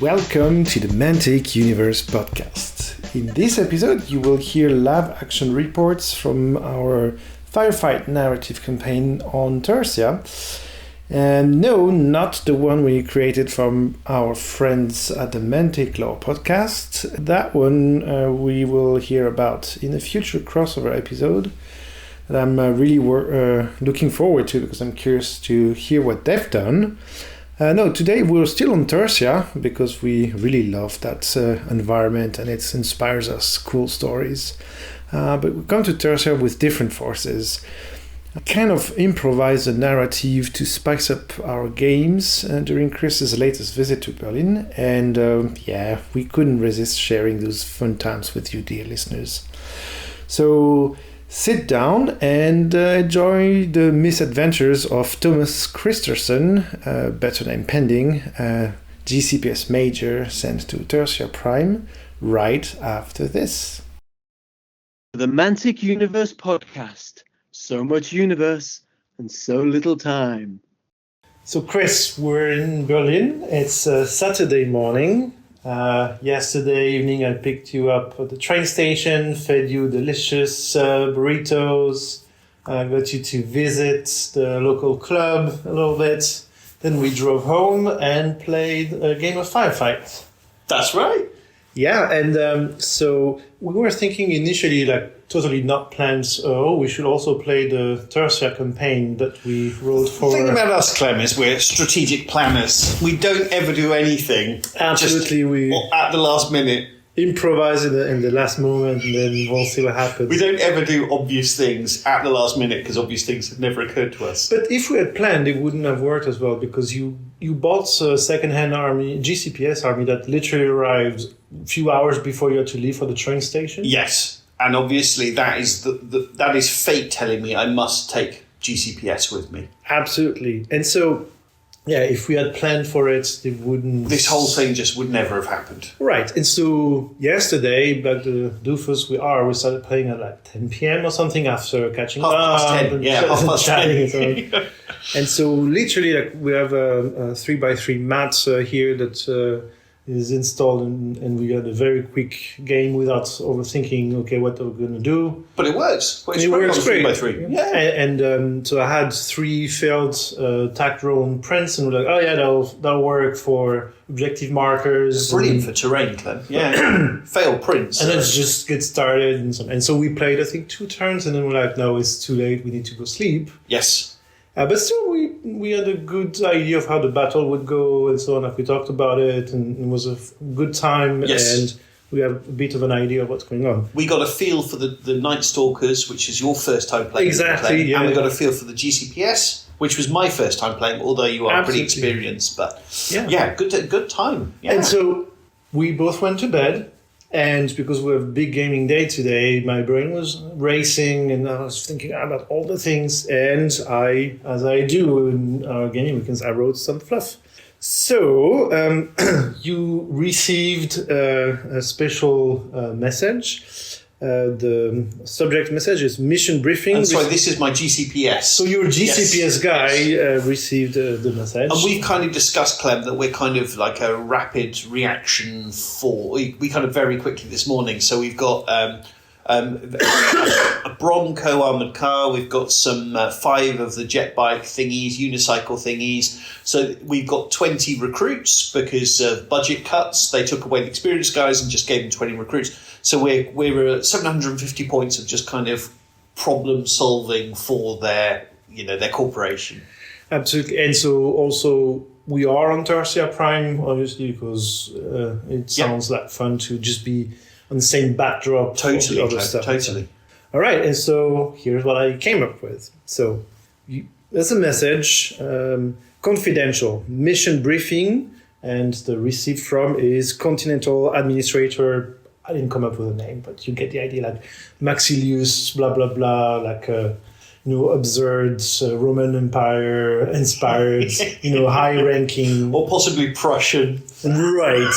Welcome to the Mantic Universe podcast. In this episode, you will hear live action reports from our Firefight narrative campaign on Tersia. And no, not the one we created from our friends at the Mantic Law podcast. That one we will hear about in a future crossover episode that I'm really looking forward to because I'm curious to hear what they've done. No, today we're still on Tersia because we really love that environment and it inspires us cool stories. But we come to Tersia with different forces. I kind of improvise a narrative to spice up our games during Chris's latest visit to Berlin. And we couldn't resist sharing those fun times with you, dear listeners. So sit down and enjoy the misadventures of Thomas Christersen, better name pending, GCPS major sent to Tersia Prime, right after this. The Mantic Universe podcast. So much universe and so little time. So Chris, we're in Berlin. It's Saturday morning. Yesterday evening I picked you up at the train station, fed you delicious burritos, got you to visit the local club a little bit. Then we drove home and played a game of Firefight. That's right. Yeah, and so we were thinking initially, totally not planned, we should also play the Tersia campaign that we wrote for... The thing about us, Clem, is we're strategic planners. We don't ever do anything Absolutely, we at the last minute. Improvise in the last moment and then we'll see what happens. We don't ever do obvious things at the last minute because obvious things have never occurred to us. But if we had planned, it wouldn't have worked as well because you bought a second-hand army, GCPS army that literally arrived a few hours before you had to leave for the train station. Yes, and obviously that is that is fate telling me I must take GCPS with me. Absolutely. And so, yeah, if we had planned for it, it wouldn't... This whole thing just would never have happened. Right. And so yesterday, like the doofus we started playing at 10 p.m. or something after catching up. Half past 10. And so literally we have a 3x3 mat here that is installed and we had a very quick game without overthinking, okay, what are we going to do? But it works. It works great. 3x3. Yeah. And so I had 3 failed tack drone prints and we're like, oh yeah, that'll work for objective markers. Brilliant for terrain, Clem. Yeah. Failed prints. And let's just get started. And so we played, I think, 2 turns and then we're like, no, it's too late. We need to go sleep. Yes. But still, we had a good idea of how the battle would go and so on. Like we talked about it, and it was a good time. Yes. And we have a bit of an idea of what's going on. We got a feel for the Night Stalkers, which is your first time playing. Exactly, yeah. And we got a feel for the GCPS, which was my first time playing, although you are pretty experienced. But yeah, good time. Yeah. And so we both went to bed. And because we have a big gaming day today, my brain was racing and I was thinking about all the things. And as I do in our gaming weekends, I wrote some fluff. So you received a special message. The subject message is mission briefing. And sorry, this is my GCPS. So your GCPS guy received the message. And we've kind of discussed, Clem, that we're kind of like a rapid reaction for... We kind of very quickly this morning. So we've got a Bronco armoured car. We've got some 5 of the jet bike thingies, unicycle thingies. So we've got 20 recruits because of budget cuts. They took away the experienced guys and just gave them 20 recruits. So we're at 750 points of just kind of problem solving for their corporation. Absolutely. And so also we are on Tersia Prime, obviously, because it sounds like fun to just be on the same backdrop. Totally, of other stuff. Totally. All right. And so here's what I came up with. So there's a message, confidential, mission briefing, and the received from is Continental Administrator. I didn't come up with a name, but you get the idea, like Maxilius, blah, blah, blah, like, absurd Roman Empire inspired, high-ranking. Or possibly Prussian. Right.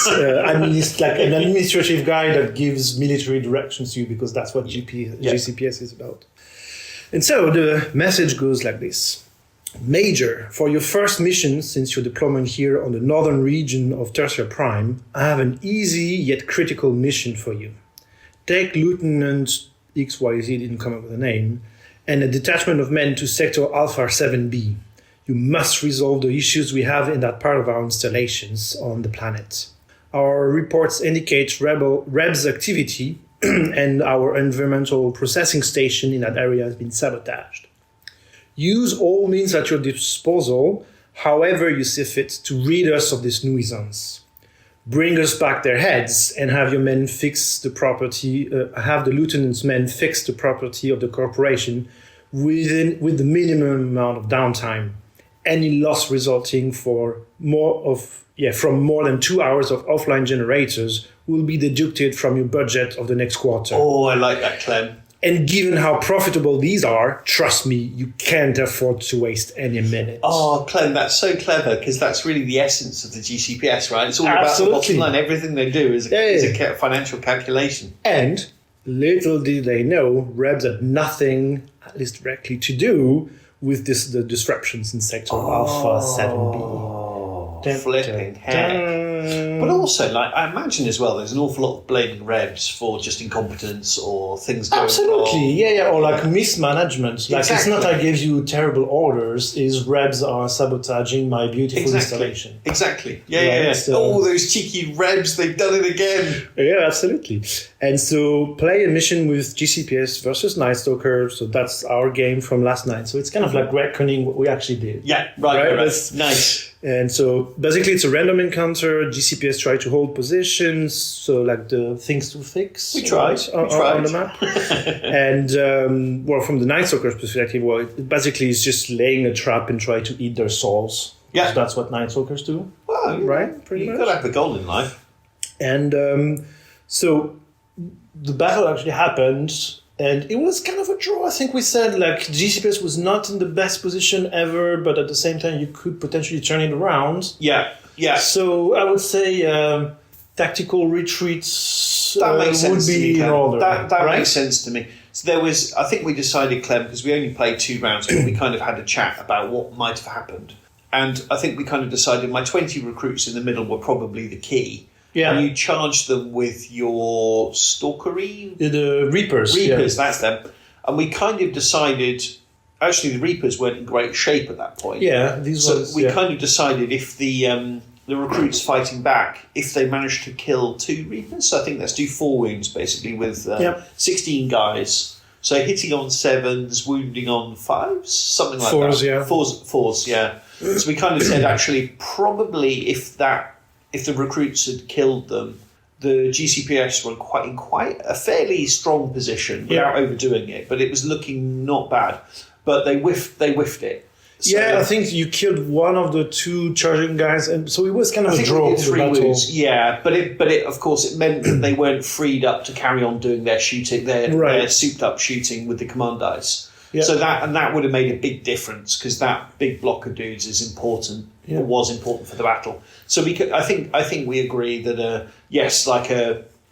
Like an administrative guy that gives military directions to you because that's what GCPS is about. And so the message goes like this. Major, for your first mission, since your deployment here on the northern region of Tersia Prime, I have an easy yet critical mission for you. Take Lieutenant XYZ, didn't come up with a name, and a detachment of men to Sector Alpha 7B. You must resolve the issues we have in that part of our installations on the planet. Our reports indicate Rebs activity and our environmental processing station in that area has been sabotaged. Use all means at your disposal, however you see fit, to rid us of this nuisance. Bring us back their heads and have your men fix the property, have the lieutenant's men fix the property of the corporation with the minimum amount of downtime. Any loss resulting from more than 2 hours of offline generators will be deducted from your budget of the next quarter. Oh, I like that, Clem. And given how profitable these are, trust me, you can't afford to waste any minute. Oh, Clem, that's so clever, because that's really the essence of the GCPS, right? It's all about the bottom line. Everything they do is a financial calculation. And little did they know, Rebs had nothing, at least directly, to do with the disruptions in Sector Alpha 7B. Flipping heck. But also, I imagine as well, there's an awful lot of blaming Rebs for just incompetence or things going Absolutely, wrong. or mismanagement. Exactly. It's not I gave you terrible orders, is Rebs are sabotaging my beautiful installation. Exactly. Yeah. So, those cheeky Rebs, they've done it again. Yeah, absolutely. And so play a mission with GCPS versus Night Stalker, so that's our game from last night. So it's kind of like reckoning what we actually did. Yeah, right. Nice. And so basically it's a random encounter. GCPS tried to hold positions, so like the things to fix. We tried. On the map. And from the Night Stalker's perspective, it basically is just laying a trap and try to eat their souls. Yeah. So that's what Night Stalkers do. Well, right? Pretty much. You've got to have the goal in life. And so the battle actually happened. And it was kind of a draw. I think we said GCPS was not in the best position ever, but at the same time you could potentially turn it around. Yeah. So I would say tactical retreats that makes sense would be to me, in order. That right? makes sense to me. So I think we decided, Clem, because we only played 2 rounds, but we kind of had a chat about what might have happened. And I think we kind of decided my 20 recruits in the middle were probably the key. Yeah. And you charge them with your stalkery? The Reapers. Reapers, that's them. And we kind of decided, actually the Reapers weren't in great shape at that point. Yeah, we kind of decided if the recruits fighting back, if they managed to kill 2 Reapers, so I think let's do 4 wounds basically with 16 guys. So hitting on 7s, wounding on 5s, something like 4s, that. Yeah. 4s, yeah. So we kind of said actually probably if the recruits had killed them, the GCPS were in quite a fairly strong position without overdoing it, but it was looking not bad. But they whiffed it. So, I think you killed one of the 2 charging guys, and so it was kind of a draw. 3 wounds. Yeah, but it of course it meant that they weren't freed up to carry on doing their shooting, their souped up shooting with the command dice. Yeah. So that would have made a big difference because that big block of dudes is important. Or was important for the battle. So I think we agree that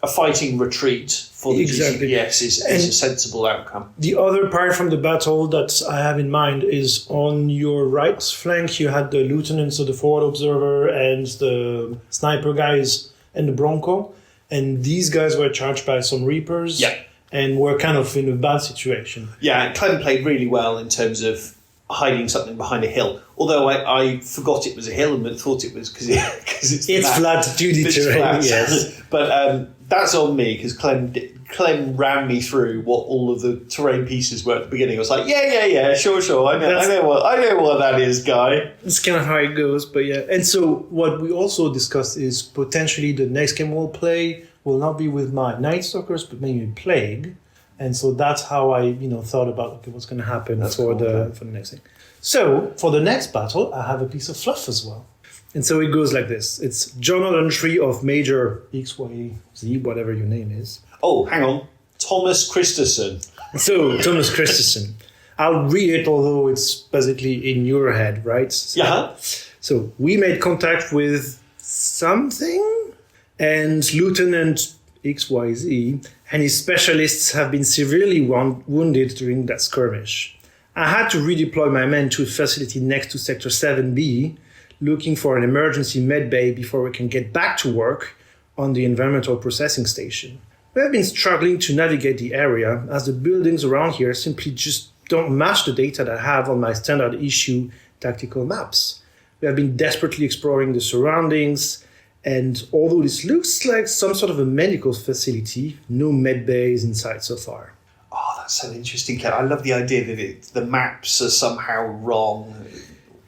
a fighting retreat for the GCPS is a sensible outcome. The other part from the battle that I have in mind is on your right flank you had the lieutenants of the forward observer and the sniper guys and the Bronco, and these guys were charged by some Reapers and were kind of in a bad situation. Yeah, and Clem played really well in terms of hiding something behind a hill. Although I forgot it was a hill and thought it was because it's flat 2D terrain. Yes, but that's on me because Clem ran me through what all of the terrain pieces were at the beginning. I was like, yeah, sure. I know what that is, guy. It's kind of how it goes, but yeah. And so what we also discussed is potentially the next game we'll play will not be with my Night Stalkers, but maybe Plague. And so that's how I, thought about what's going to happen for the next thing. So for the next battle, I have a piece of fluff as well. And so it goes like this. It's journal entry of Major XYZ, whatever your name is. Oh, hang on. Thomas Christersen. So Thomas Christersen. I'll read it, although it's basically in your head, right? So we made contact with something, and Lieutenant XYZ and his specialists have been severely wounded during that skirmish. I had to redeploy my men to a facility next to Sector 7B, looking for an emergency med bay before we can get back to work on the environmental processing station. We have been struggling to navigate the area as the buildings around here simply just don't match the data that I have on my standard issue tactical maps. We have been desperately exploring the surroundings, and although this looks like some sort of a medical facility, no med bays inside so far. Oh, that's so interesting, Clem. I love the idea that the maps are somehow wrong.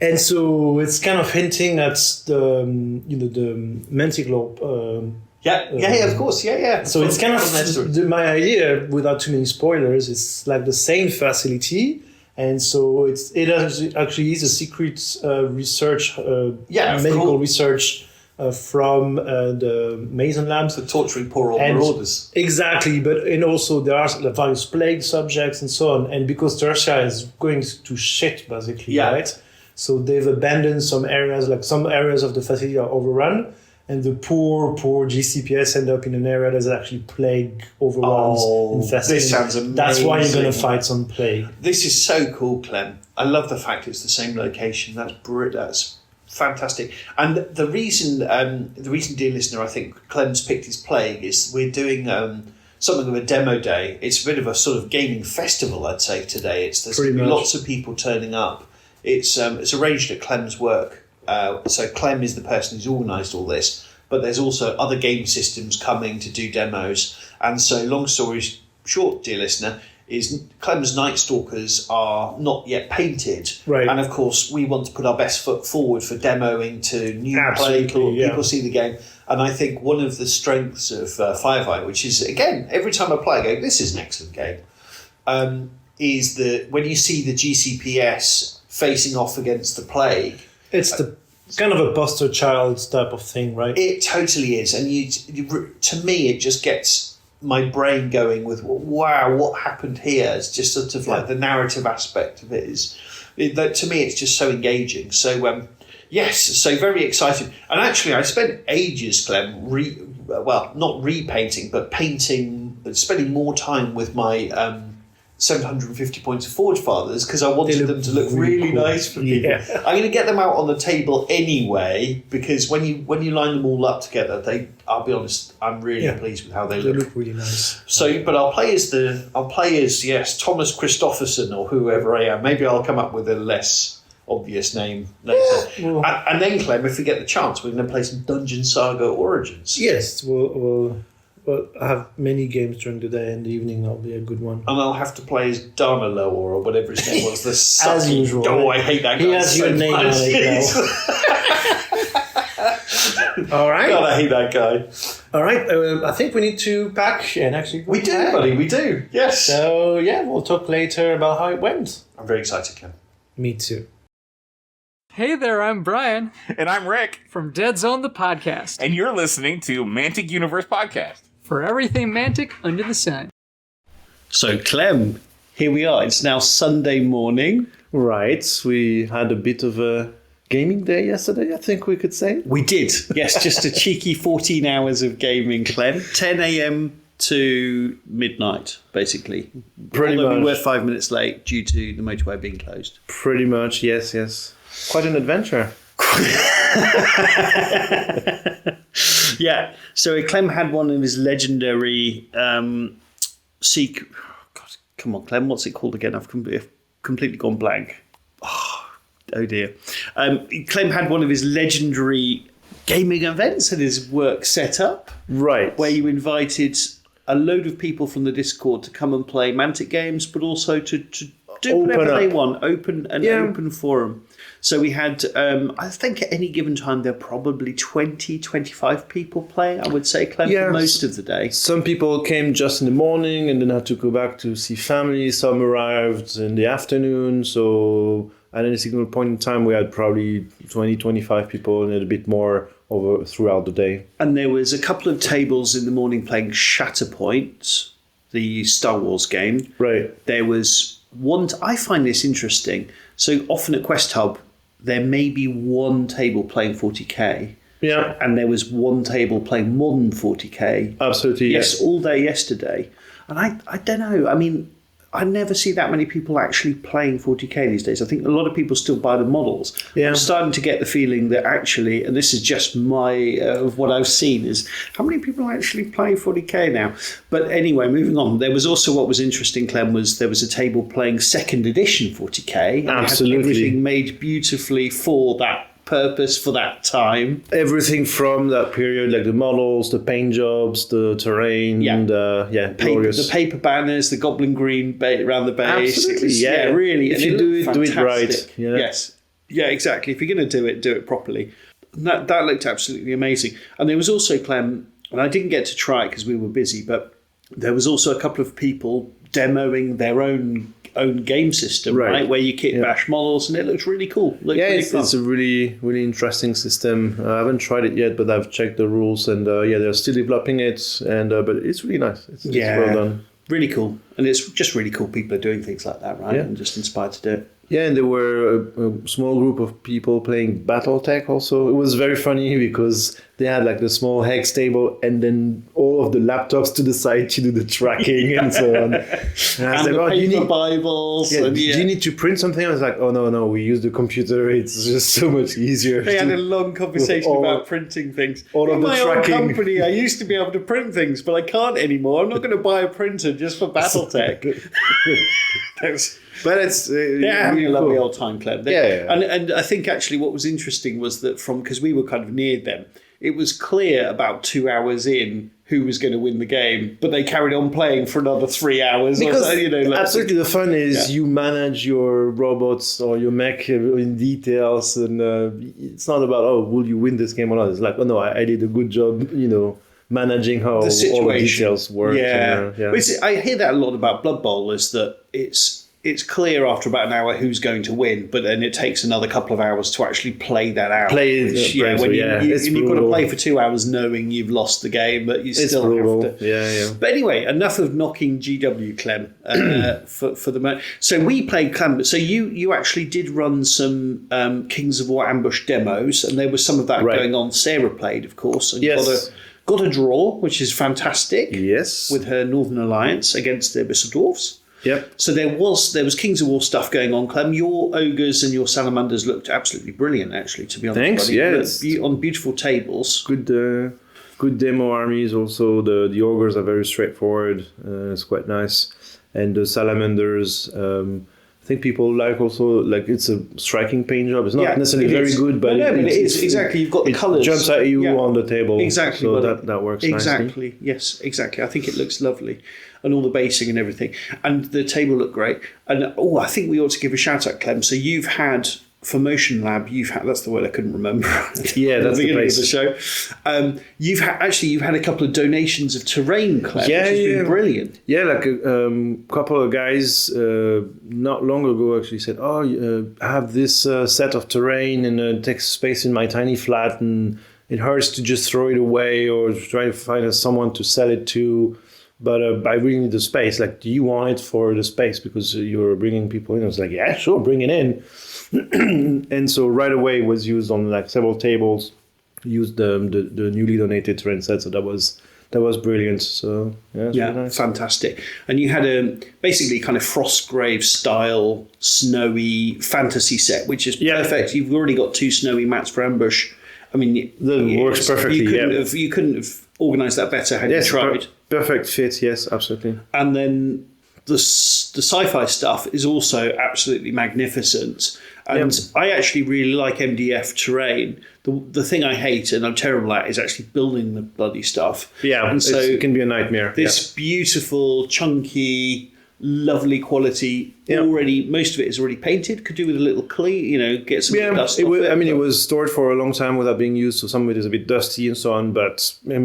And so it's kind of hinting at the Mantic law. Of course, yeah. So it's kind of my idea, without too many spoilers. It's like the same facility, and so it actually is a secret research, medical research from the Mason Labs, the torturing poor old marauders. Exactly, and also there are various plague subjects and so on. And because Tersia is going to shit, basically, right? So they've abandoned some areas, like some areas of the facility are overrun, and the poor GCPS end up in an area that's actually plague overruns, infested. This sounds amazing. That's why you're going to fight some plague. This is so cool, Clem. I love the fact it's the same location. That's fantastic. And the reason, dear listener, I think Clem's picked his plague is we're doing something of a demo day. It's a bit of a sort of gaming festival, I'd say, today. There's lots of people turning up. It's arranged at Clem's work. So Clem is the person who's organised all this, but there's also other game systems coming to do demos. And so, long story short, dear listener, is Clem's Night Stalkers are not yet painted. Right. And of course, we want to put our best foot forward for demoing to new people see the game. And I think one of the strengths of Firefight, which is, again, every time I play, I go, this is an excellent game, is that when you see the GCPS facing off against the plague, it's the kind of a poster child type of thing, right? It totally is. And to me, it just gets my brain going with, wow, what happened here? It's just sort of like the narrative aspect of it to me, it's just so engaging. So, yes, so very excited. And actually, I spent ages, Clem, not repainting, but spending more time with my 750 points of Forge Fathers because I wanted them to look really cool. Nice for people. Yeah. I'm going to get them out on the table anyway because when you line them all up together, I'll be honest, I'm really pleased with how they look. They look really nice. So, but I'll play as Thomas Christersen or whoever I am. Maybe I'll come up with a less obvious name later. Yeah. And then, Clem, if we get the chance, we're going to play some Dungeon Saga Origins. Yes, we'll I have many games during the day and the evening. That'll be a good one. And I'll have to play as Darnalow or whatever his name was. As usual. Oh, I hate that guy. He has your name on it now. All right. God, I hate that guy. All right. I think we need to pack and actually... We do, buddy. We do. Yes. So, we'll talk later about how it went. I'm very excited, Ken. Me too. Hey there, I'm Brian. And I'm Rick. From Dead Zone, the podcast. And you're listening to Mantic Universe Podcast. For everything Mantic under the sun. So, Clem, here we are. It's now Sunday morning. Right. We had a bit of a gaming day yesterday, I think we could say. We did. Yes, just a cheeky 14 hours of gaming, Clem. 10 a.m. to midnight, basically. Pretty much. We were 5 minutes late due to the motorway being closed. Pretty much, yes. Quite an adventure. Yeah, so Clem had one of his legendary God, come on, Clem, what's it called again? I've completely gone blank. Oh dear. Clem had one of his legendary gaming events at his work set up. Right. Where you invited a load of people from the Discord to come and play Mantic Games, but also to do whatever they want, open forum. So we had, I think at any given time, there are probably 20, 25 people playing, I would say, Clem, for most of the day. Some people came just in the morning and then had to go back to see family. Some arrived in the afternoon. So at any single point in time, we had probably 20, 25 people and a bit more over throughout the day. And there was a couple of tables in the morning playing Shatterpoint, the Star Wars game. Right. There was one, I find this interesting. So often at Quest Hub, there may be one table playing 40k. Yeah. And there was one table playing modern 40k. Absolutely, yes. All day yesterday. And I don't know. I mean, I never see that many people actually playing 40k these days. I think a lot of people still buy the models. Yeah. I'm starting to get the feeling that actually, and this is just my of what I've seen, is how many people actually play 40k now. But anyway, moving on. There was also what was interesting, Clem, was there was a table playing second edition 40k. And Absolutely. It had everything made beautifully for that purpose, for that time. Everything from that period, like the models, the paint jobs, the terrain, glorious. The paper banners, the goblin green around the base. Absolutely, Really. If and you do it right. fantastic. Yeah. Yes. Yeah, exactly. If you're going to do it properly. That looked absolutely amazing. And there was also, Clem, and I didn't get to try it because we were busy, but there was also a couple of people demoing their own game system, right? Where you kit bash models, and it looks really cool. It's a really, really interesting system. I haven't tried it yet, but I've checked the rules, and they're still developing it, and but it's really nice. It's well done. Really cool. And it's just really cool people are doing things like that, right? Yeah. And just inspired to do it. Yeah, and there were a small group of people playing BattleTech also. It was very funny because they had like the small hex table and then all of the laptops to the side to do the tracking and so on. And I was like, paper Bibles. Do you need to print something? I was like, oh, no, we use the computer. It's just so much easier. They had a long conversation about printing things. All of the tracking. Old company, I used to be able to print things, but I can't anymore. I'm not going to buy a printer just for BattleTech. But it's having a lovely old time, Clem. Yeah. And I think actually what was interesting was that because we were kind of near them, it was clear about 2 hours in who was going to win the game, but they carried on playing for another 3 hours. Because absolutely the fun is you manage your robots or your mech in details, and it's not about, will you win this game or not? It's like, oh no, I did a good job, managing how all the details work. I hear that a lot about Blood Bowl, is that it's clear after about an hour who's going to win, but then it takes another couple of hours to actually play that out. You've got to play for 2 hours knowing you've lost the game, but you still have to. Yeah. But anyway, enough of knocking GW, Clem, for the moment. So we played Clem. So you actually did run some Kings of War ambush demos, and there was some of that going on. Sarah played, of course, and got a draw, which is fantastic. Yes, with her Northern Alliance against the Abyssal Dwarves. Yep. So there was Kings of War stuff going on, Clem. Your ogres and your salamanders looked absolutely brilliant, actually, to be honest. Thanks, yes. On beautiful tables. Good demo armies also. The ogres are very straightforward. It's quite nice. And the salamanders, I think people like also, it's a striking paint job. It's not necessarily very good, but it is. Exactly. You've got the colours. It jumps at you on the table. Exactly. So that works exactly. nicely. Yes, exactly. I think it looks lovely. And all the basing and everything. And the table looked great. And I think we ought to give a shout out, Clem. So you've had, for Motion Lab, that's the word I couldn't remember. Yeah, that's the place. Of the show. You've had a couple of donations of terrain, Clem, which has been brilliant. Yeah, like a couple of guys not long ago actually said, I have this set of terrain and it takes space in my tiny flat and it hurts to just throw it away or try to find someone to sell it to. But I really need the space. Like, do you want it for the space? Because you're bringing people in. I was like, yeah, sure, bring it in. And so right away it was used on several tables. Used the newly donated terrain set. So that was brilliant. So really nice. Fantastic. And you had a basically kind of Frostgrave style snowy fantasy set, which is perfect. You've already got 2 snowy mats for ambush. I mean, that works perfectly. You couldn't have organised that better had you tried. Perfect fit, yes, absolutely. And then the sci-fi stuff is also absolutely magnificent. And I actually really like MDF terrain. The thing I hate and I'm terrible at is actually building the bloody stuff. Yeah, and so it can be a nightmare. This beautiful, chunky, lovely quality. Already, most of it is already painted. Could do with a little clean, get some dust off it. It was stored for a long time without being used, so some of it is a bit dusty and so on. But all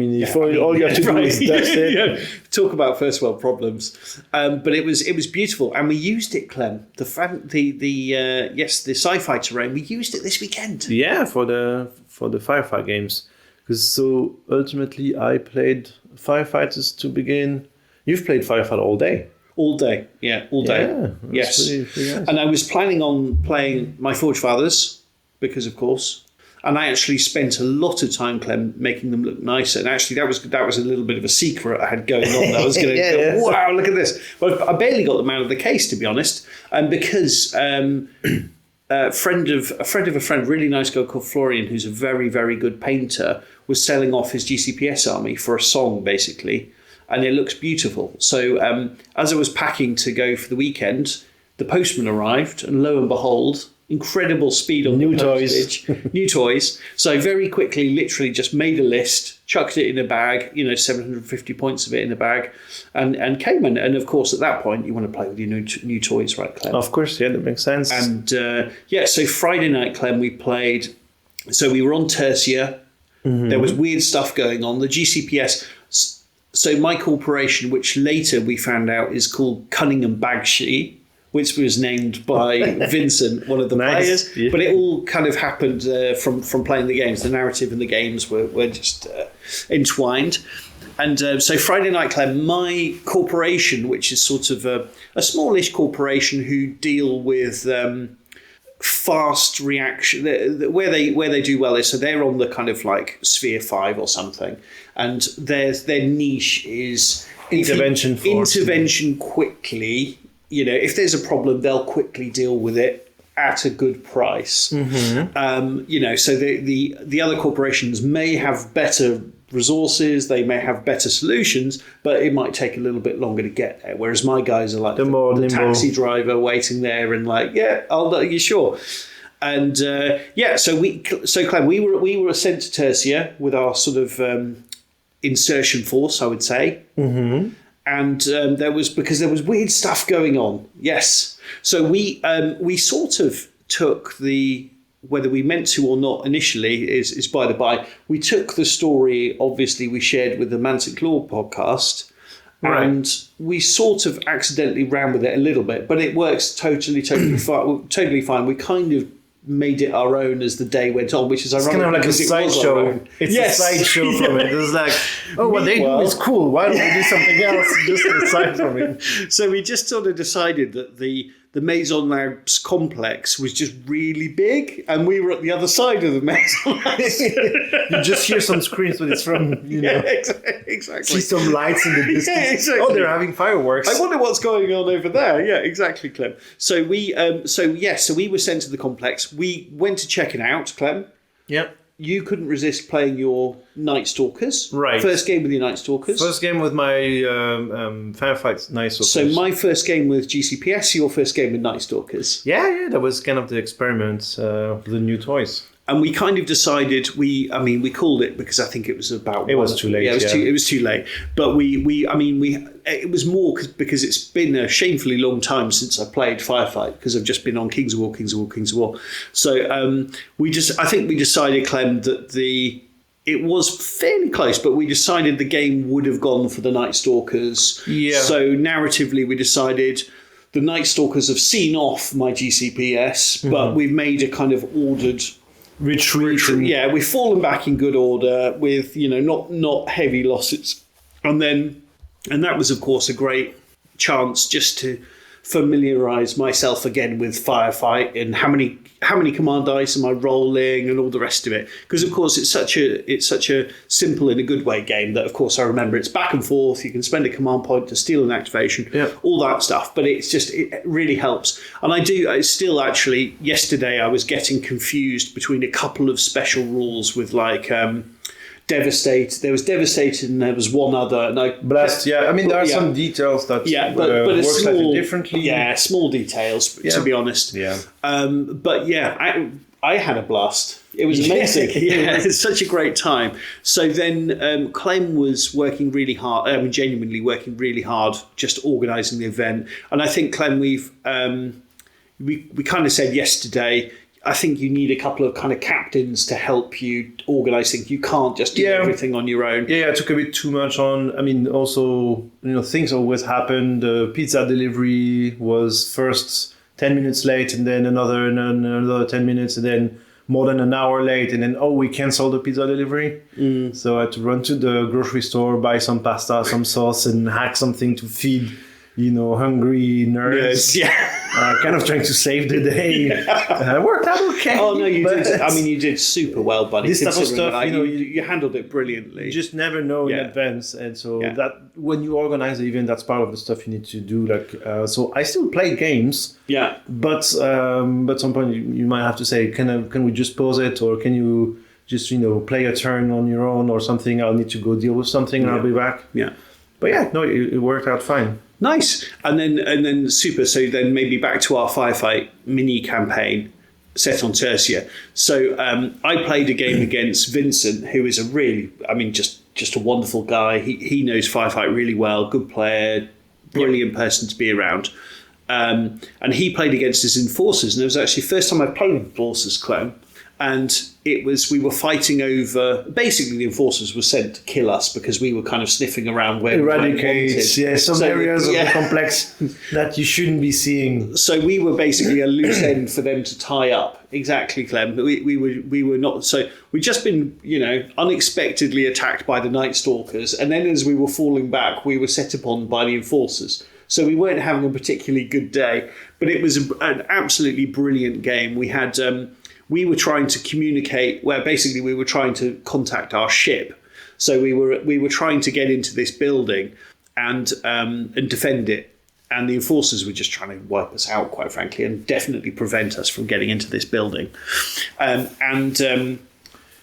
you have to do is dust it. Talk about first world problems. But it was beautiful, and we used it, Clem. The sci-fi terrain. We used it this weekend. Yeah, for the Firefight games, because so ultimately I played Firefighters to begin. You've played Firefight all day. All day, all day. Yeah, yes. Pretty nice. And I was planning on playing my Forge Fathers, because of course. And I actually spent a lot of time, Clem, making them look nicer. And actually, that was a little bit of a secret I had going on. I was going to go, wow, look at this. But I barely got them out of the case, to be honest. And because a friend of a friend, really nice guy called Florian, who's a very, very good painter, was selling off his GCPS army for a song, basically. And it looks beautiful. So as I was packing to go for the weekend, the postman arrived, and lo and behold, incredible speed on new the postage. New toys. So very quickly, literally just made a list, chucked it in a bag, 750 points of it in a bag, and came in. And of course, at that point, you want to play with your new toys, right, Clem? Of course, yeah, that makes sense. And so Friday night, Clem, we played. So we were on Tersia. Mm-hmm. There was weird stuff going on. The GCPS. So my corporation, which later we found out is called Cunningham Bagshee, which was named by Vincent, one of the players. Yeah. But it all kind of happened from playing the games. The narrative and the games were just entwined. And so Friday night, Clem, my corporation, which is sort of a smallish corporation who deal with fast reaction, where they do well is, so they're on the kind of like Sphere 5 or something. And their niche is intervention quickly. If there's a problem, they'll quickly deal with it at a good price. Mm-hmm. So the other corporations may have better resources, they may have better solutions, but it might take a little bit longer to get there. Whereas my guys are like the taxi driver waiting there and like, yeah, you sure. And so Clem, we were sent to Tersia with our sort of insertion force, I would say. Mm-hmm. And there was weird stuff going on. Yes. So we sort of took whether we meant to or not initially is by the by. We took the story, obviously, we shared with the Mantic Law podcast, right. And we sort of accidentally ran with it a little bit, but it works totally fine. We kind of made it our own as the day went on, which is ironic. It's kind of like a sideshow. It's a sideshow from it. It's like, what they do is cool. Why don't we do something else just aside from it? So we just sort of decided that the Maison Labs complex was just really big, and we were at the other side of the Maison Labs. You just hear some screams, but it's from, exactly. See some lights in the distance. Yeah, exactly. Oh, they're having fireworks. I wonder what's going on over there. Yeah, exactly, Clem. So we were sent to the complex. We went to check it out, Clem. Yep. You couldn't resist playing your Night Stalkers. Right. First game with your Night Stalkers. First game with my Firefight Night Stalkers. So my first game with GCPS, your first game with Night Stalkers. Yeah, that was kind of the experiment of the new toys. And we kind of decided we called it because I think it was about. It was too late. Yeah, it was too late. But it was more because it's been a shamefully long time since I played Firefight because I've just been on Kings of War. So I think we decided, Clem, that it was fairly close, but we decided the game would have gone for the Night Stalkers. Yeah. So narratively, we decided the Night Stalkers have seen off my GCPS, but we've made a kind of ordered retreat. Yeah, we've fallen back in good order with not heavy losses, and that was of course a great chance just to familiarise myself again with Firefight and how many command dice am I rolling and all the rest of it, because of course it's such a simple in a good way game that of course I remember it's back and forth, you can spend a command point to steal an activation, all that stuff, but it really helps. And I still actually, yesterday I was getting confused between a couple of special rules with like Devastate. There was Devastate and there was one other. And Blast, yeah. I mean, there are some details that but work small, slightly differently. Yeah, small details, to be honest. Yeah. But yeah, I had a blast. It was amazing. It's such a great time. So then Clem was working really hard, genuinely working really hard, just organising the event. And I think, Clem, we kind of said yesterday, I think you need a couple of kind of captains to help you organise things. You can't just do everything on your own. Yeah, I took a bit too much on. I mean, also, things always happen. The pizza delivery was first 10 minutes late and then another 10 minutes and then more than an hour late. And then, we canceled the pizza delivery. So I had to run to the grocery store, buy some pasta, some sauce and hack something to feed hungry nerds. Kind of trying to save the day. Worked out okay. Oh no, you did. I mean, you did super well, buddy. This type of stuff, you handled it brilliantly. You just never know in advance, and so that when you organize the event, that's part of the stuff you need to do. So I still play games. Yeah. But at some point you might have to say, can we just pause it, or can you just play a turn on your own or something? I'll need to go deal with something and I'll be back. Yeah. But it worked out fine. Nice. And then super. So then maybe back to our Firefight mini campaign set on Tersia. So I played a game against Vincent, who is a really, just a wonderful guy. He knows Firefight really well. Good player, brilliant person to be around. And he played against his enforcers, and it was actually the first time I played with enforcers, Clem. And we were fighting over, basically the enforcers were sent to kill us because we were kind of sniffing around where eradicate, some areas of the complex that you shouldn't be seeing. So we were basically a loose end for them to tie up. Exactly, Clem. But we were not. So we'd just been, unexpectedly attacked by the Night Stalkers, and then as we were falling back, we were set upon by the enforcers. So we weren't having a particularly good day, but it was an absolutely brilliant game. We had. We were trying to communicate, where basically we were trying to contact our ship. So we were trying to get into this building and defend it. And the enforcers were just trying to wipe us out, quite frankly, and definitely prevent us from getting into this building. In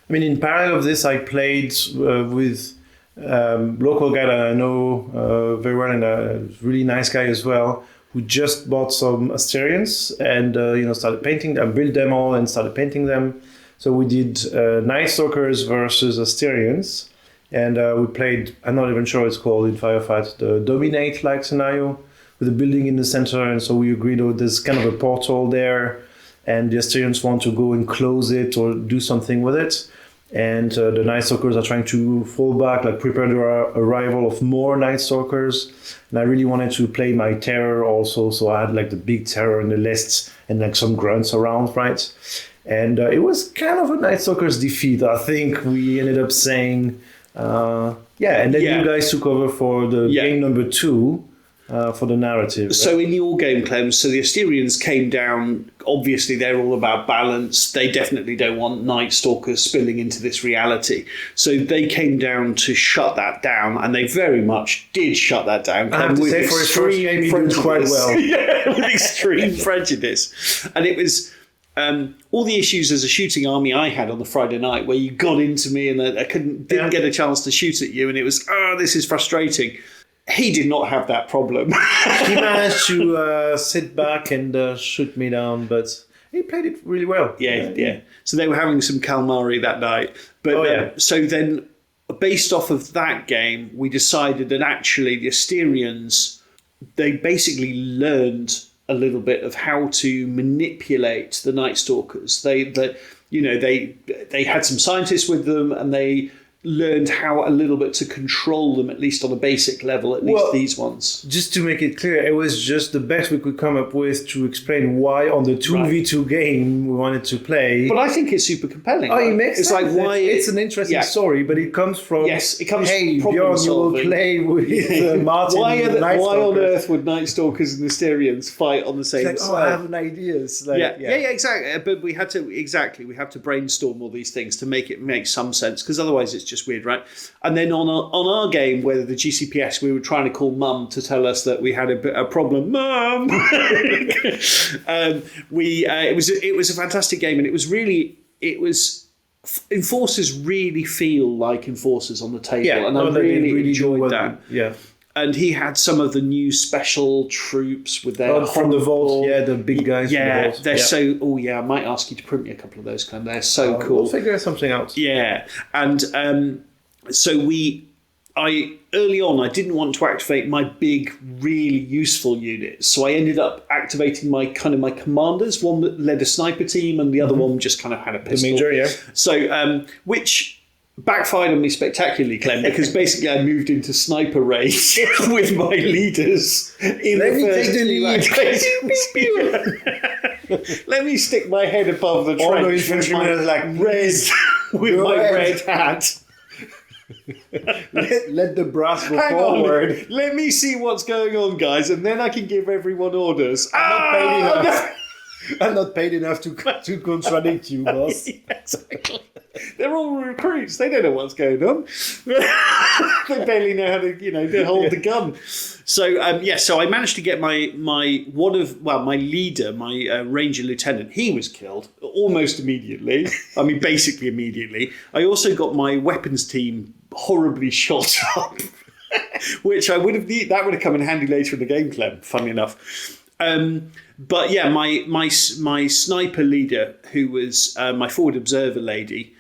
parallel of this, I played with local guy that I know very well, and a really nice guy as well, who just bought some Asterians and started painting them, built them all and started painting them. So we did Night Stalkers versus Asterians, and we played, I'm not even sure what it's called in Firefight, the Dominate-like scenario with a building in the center, and so we agreed there's kind of a portal there, and the Asterians want to go and close it or do something with it. And the Night Stalkers are trying to fall back, prepare the arrival of more Night Stalkers. And I really wanted to play my terror also, so I had the big terror in the lists and some grunts around, right? And it was kind of a Night Stalkers defeat. I think we ended up saying, and then you guys took over for the game number 2. For the narrative. Right? So in your game, Clem, so the Asterians came down, obviously they're all about balance. They definitely don't want Night Stalkers spilling into this reality. So they came down to shut that down, and they very much did shut that down. I have to say, for his first game, he did quite well. With extreme prejudice. And it was... all the issues as a shooting army I had on the Friday night, where you got into me and I didn't get a chance to shoot at you, and it was, this is frustrating. He did not have that problem. He managed to sit back and shoot me down, but he played it really well. Yeah. So they were having some calamari that night. But so then, based off of that game, we decided that actually the Asterians, they basically learned a little bit of how to manipulate the Night Stalkers. They had some scientists with them, and they learned how a little bit to control them, at least on a basic level, these ones. Just to make it clear, it was just the best we could come up with to explain why on the 2v2 game we wanted to play. But I think it's super compelling. It makes sense. Why it's an interesting story, but it comes from hey, Bjorn, you will play with Martin. Why on earth would Night Stalkers and Asterians fight on the same side? I have an idea. Exactly. But we had to brainstorm all these things to make it make some sense, because otherwise it's just weird, right? And then on our game, where the GCPS, we were trying to call Mum to tell us that we had a problem. Mum, it was a fantastic game, and it was enforcers really feel like enforcers on the table, and I really enjoyed that. Yeah. And he had some of the new special troops with their from the vault, the big guys. Yeah, from the vault. they're so. Oh yeah, I might ask you to print me a couple of those, Clem. They're so cool. We'll figure something out. Yeah, and so I early on I didn't want to activate my big, really useful units, so I ended up activating my commanders. One that led a sniper team, and the other one just kind of had a pistol. The major, yeah. So which backfired on me spectacularly, Clem, because basically I moved into sniper race with my leaders. Let me stick my head above the trench with my red hat. Let the brass go Hang forward. on, let me see what's going on, guys, and then I can give everyone orders. I'm not paid enough to contradict you, boss. Exactly. They're all recruits. They don't know what's going on. They barely know how to hold the gun. So so I managed to get my leader, my Ranger Lieutenant. He was killed almost immediately. I mean, basically immediately. I also got my weapons team horribly shot up, which that would have come in handy later in the game, Clem. Funny enough. But yeah, my sniper leader, who was my forward observer lady,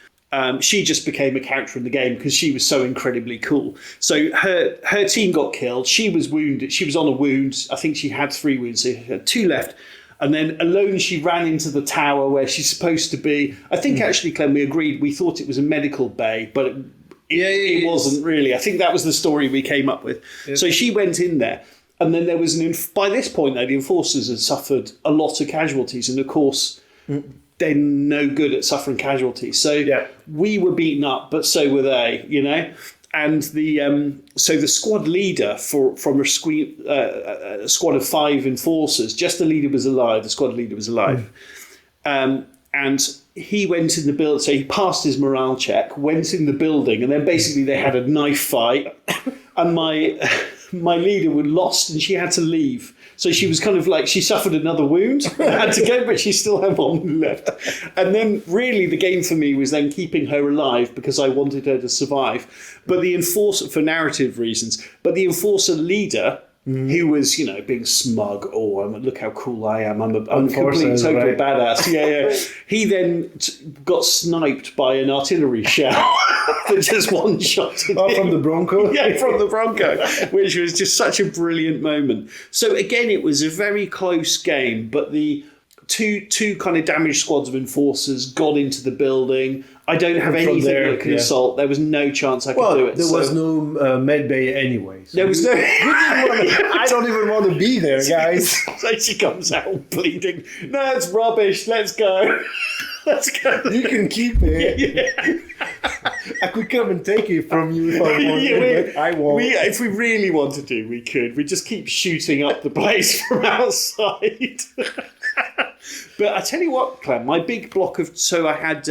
she just became a character in the game because she was so incredibly cool. So her team got killed. She was wounded. She was on a wound. I think she had 3 wounds. So she had 2 left. And then alone she ran into the tower where she's supposed to be. I think actually, Clem, we agreed. We thought it was a medical bay, but it wasn't really. I think that was the story we came up with. Yep. So she went in there. And then there was by this point, though, the enforcers had suffered a lot of casualties. And of course, they're no good at suffering casualties. So we were beaten up, but so were they, And the squad leader from a squad of 5 enforcers, just the leader was alive. The squad leader was alive. And he went in the building. So he passed his morale check, went in the building, and then basically they had a knife fight. And my leader was lost and she had to leave. So she was kind of like, she suffered another wound, had to go, but she still had 1 left. And then really the game for me was then keeping her alive because I wanted her to survive. But the enforcer, for narrative reasons, but the enforcer leader, who was, being smug, look how cool I am, I'm a complete total badass. Yeah. He then got sniped by an artillery shell that just one-shot him. From the Bronco? Yeah, from the Bronco, which was just such a brilliant moment. So again, it was a very close game, but the two kind of damaged squads of enforcers got into the building. I don't have anything that could assault. There was no chance I could do it. There was no med bay anyway. So there was no. I don't even want to be there, guys. So she comes out bleeding. No, it's rubbish. Let's go. Let's go. You can keep it. Yeah. I could come and take it from you if I wanted, but I won't. If we really wanted to, we could. We just keep shooting up the place from outside. But I tell you what, Clem, my big block of... So I had...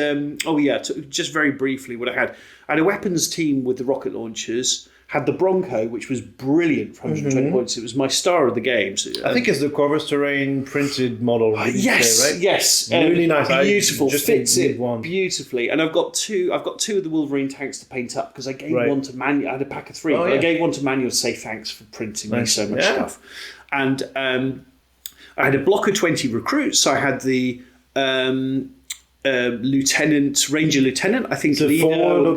just very briefly what I had. I had a weapons team with the rocket launchers, had the Bronco, which was brilliant for 120 points. It was my star of the game. So, I think it's the Corvus Terrain printed model. Yes, right? Yes. Really nice. Beautiful. Fits it beautifully. And I've got 2 of the Wolverine tanks to paint up because I gave one to Manuel. I had a pack of 3. I gave one to Manuel to say thanks for printing me so much stuff. And I had a block of 20 recruits. So I had the Ranger Lieutenant, I think, leader,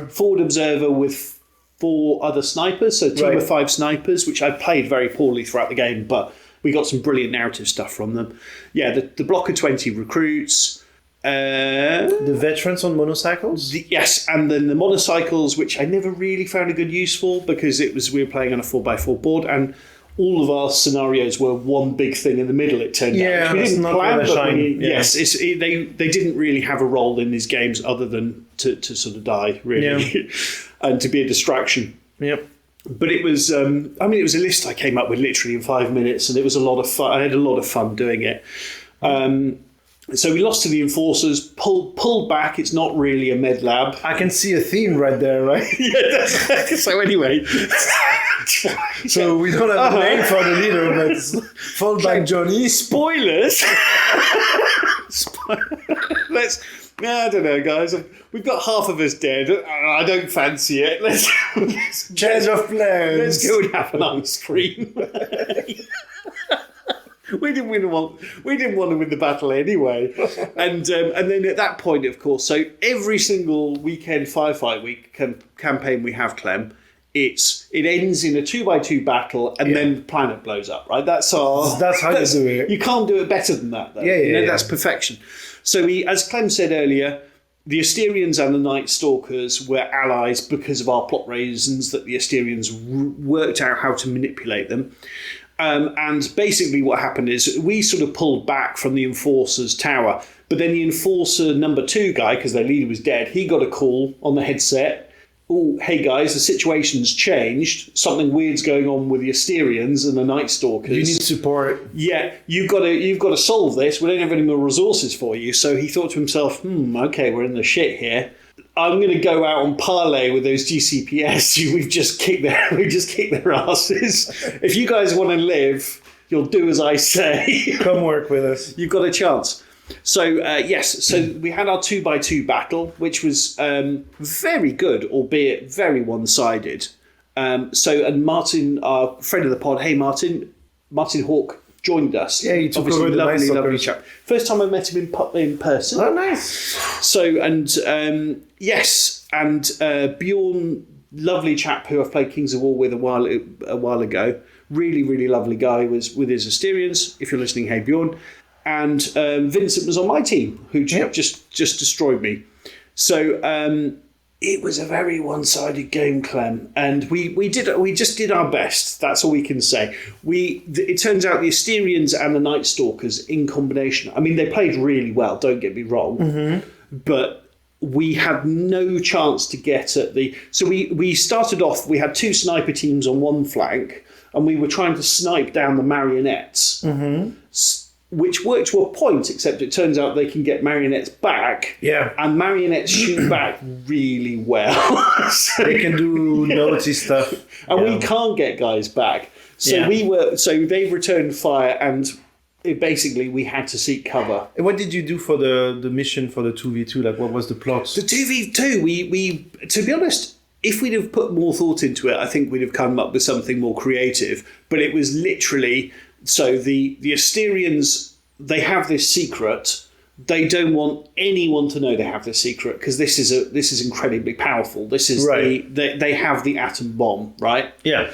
forward observer with 4 other snipers, so a team of 5 snipers, which I played very poorly throughout the game, but we got some brilliant narrative stuff from them. Yeah, the block of 20 recruits. The veterans on motorcycles? Yes, and then the motorcycles, which I never really found a good use for because we were playing on a 4x4 board, and all of our scenarios were one big thing in the middle, it turned out. We didn't plan, but yes, they didn't really have a role in these games other than to sort of die, really, and to be a distraction. Yep. But it was, it was a list I came up with literally in 5 minutes, and it was a lot of fun. I had a lot of fun doing it. So we lost to the enforcers, pulled back. It's not really a med lab. I can see a theme right there, right? So anyway. So we don't have a name for the leader, but it's Fall Back Johnny. Spoilers. I don't know, guys. We've got half of us dead. I don't fancy it. Let's change of plans. Let's go and have an ice cream. We didn't want to win the battle anyway, and then at that point, of course, so every single weekend Firefight week campaign we have, Clem, it ends in a 2x2 battle, and then the planet blows up. Right? That's how you do it. You can't do it better than that, though. That's perfection. So as Clem said earlier, the Asterians and the Night Stalkers were allies because of our plot reasons that the Asterians worked out how to manipulate them. And basically what happened is we sort of pulled back from the Enforcer's tower, but then the Enforcer number 2 guy, because their leader was dead, he got a call on the headset. oh, hey guys, the situation's changed. Something weird's going on with the Asterians and the Night Stalkers. You need support. Yeah, you've got to solve this. We don't have any more resources for you. So he thought to himself, okay, we're in the shit here. I'm going to go out and parlay with those GCPS who we've just kicked their asses. If you guys want to live, you'll do as I say. Come work with us. You've got a chance. So, yes, so we had our 2x2 battle, which was very good, albeit very one-sided. And Martin, our friend of the pod, hey Martin Hawke, joined us. Yeah, he took over the lovely, Night lovely Stalkers. chap. First time I met him in person. Oh, nice. So, and yes, and Bjorn, lovely chap who I've played Kings of War with a while ago. Really, really lovely guy, was with his Asterians. If you're listening, hey Bjorn. And Vincent was on my team, who just destroyed me. So it was a very one-sided game, Clem, and we just did our best. That's all we can say. It turns out the Asterians and the Night Stalkers in combination. I mean, they played really well. Don't get me wrong, but we had no chance to get at the. So we started off. We had 2 sniper teams on one flank, and we were trying to snipe down the marionettes. Which worked to a point, except it turns out they can get marionettes back. Yeah. And marionettes shoot back really well. So, they can do naughty stuff. And we can't get guys back. So they returned fire, and basically we had to seek cover. And what did you do for the mission for the 2v2? Like, what was the plot? The 2v2, we to be honest, if we'd have put more thought into it, I think we'd have come up with something more creative. But it was literally... So the Asterians, they have this secret. They don't want anyone to know they have this secret because this is incredibly powerful. This is they have the atom bomb, right? Yeah.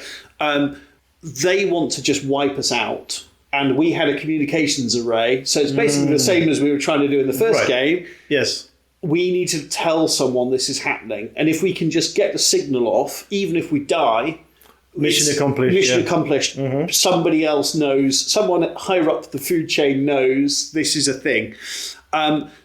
They want to just wipe us out, and we had a communications array. So it's basically the same as we were trying to do in the first game. Yes. We need to tell someone this is happening, and if we can just get the signal off, even if we die. Mission accomplished. Mission accomplished. Somebody else knows. Someone higher up the food chain knows this is a thing.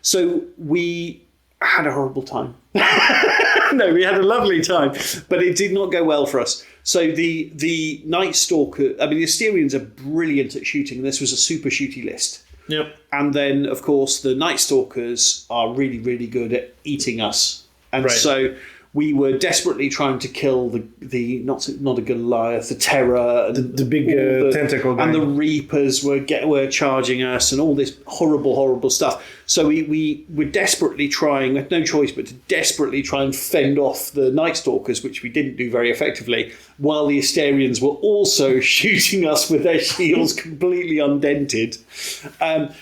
So we had a horrible time. No, we had a lovely time, but it did not go well for us. So the Night Stalker, the Asterians are brilliant at shooting. This was a super shooty list. Yep. And then, of course, the Night Stalkers are really, really good at eating us. And so we were desperately trying to kill the not a Goliath, the Terror, and the big tentacle guy. and the Reapers were charging us, and all this horrible stuff. So we were desperately trying, we had no choice but to desperately try and fend off the Night Stalkers, which we didn't do very effectively, while the Asterians were also shooting us with their shields completely undented. But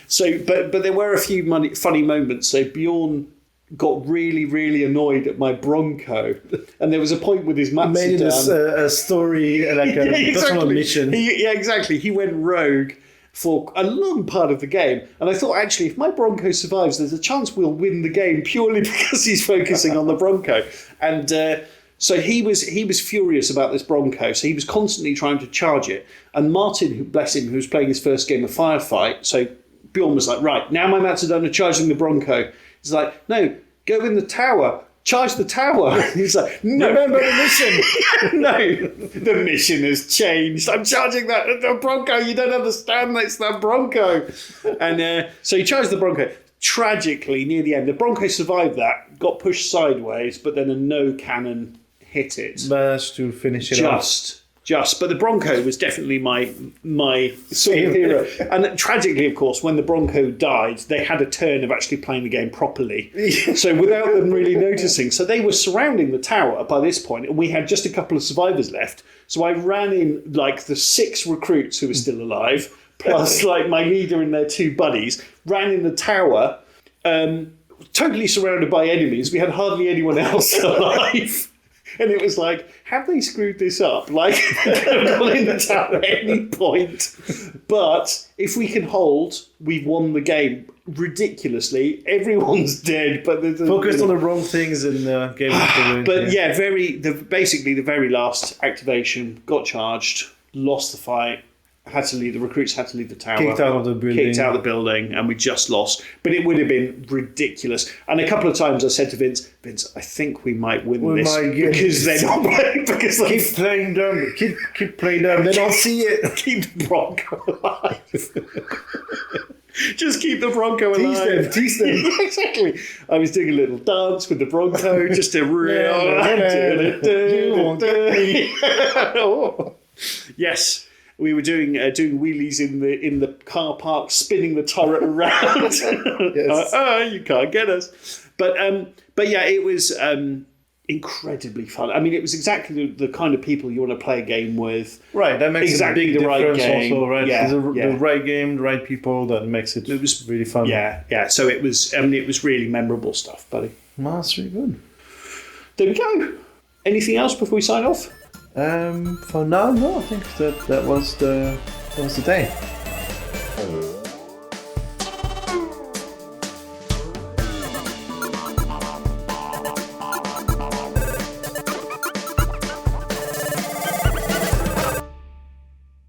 there were a few funny moments. So Bjorn got really, really annoyed at my Bronco, and there was a point with his Mastodon. Made it a story, like a personal mission. Exactly. He went rogue for a long part of the game, and I thought, actually, if my Bronco survives, there's a chance we'll win the game purely because he's focusing on the Bronco. And so he was furious about this Bronco, so he was constantly trying to charge it. And Martin, who, bless him, who was playing his first game of Firefight, so Bjorn was like, right, now my Mastodon are charging the Bronco. He's like, no, go in the tower. Charge the tower. He's like, no. Remember the mission. No, the mission has changed. I'm charging the Bronco. You don't understand. It's the Bronco. And so he charged the Bronco. Tragically, near the end, the Bronco survived that, got pushed sideways, but then a no cannon hit it. Managed to finish it off. But the Bronco was definitely my sort of hero. And tragically, of course, when the Bronco died, they had a turn of actually playing the game properly. So without them really noticing. So they were surrounding the tower by this point, and we had just a couple of survivors left. So I ran in like the 6 recruits who were still alive, plus like my leader and their 2 buddies, ran in the tower, totally surrounded by enemies. We had hardly anyone else alive. And it was like, have they screwed this up? Like, not in the tower at any point. But if we can hold, we've won the game ridiculously. Everyone's dead, but focused on the wrong things in the game. But basically the very last activation, got charged, lost the fight, the recruits had to leave the tower. Kicked out of the building. And we just lost. But it would have been ridiculous. And a couple of times I said to Vince, I think we might win this because they're not playing. Because keep playing them. Keep playing them. They don't see it. Keep the Bronco alive. Just keep the Bronco alive. Tease them. Exactly. I was doing a little dance with the Bronco just to You won't get me. Yes. We were doing wheelies in the car park, spinning the turret around. Yes. You can't get us. But yeah, it was incredibly fun. I mean, it was exactly the kind of people you want to play a game with. Right, that makes exactly a big the right difference game. also, right? Yeah, the right game, the right people, that makes it really fun. Yeah. So it was really memorable stuff, buddy. That's really good. There we go. Anything else before we sign off? For now, no. I think that was the day.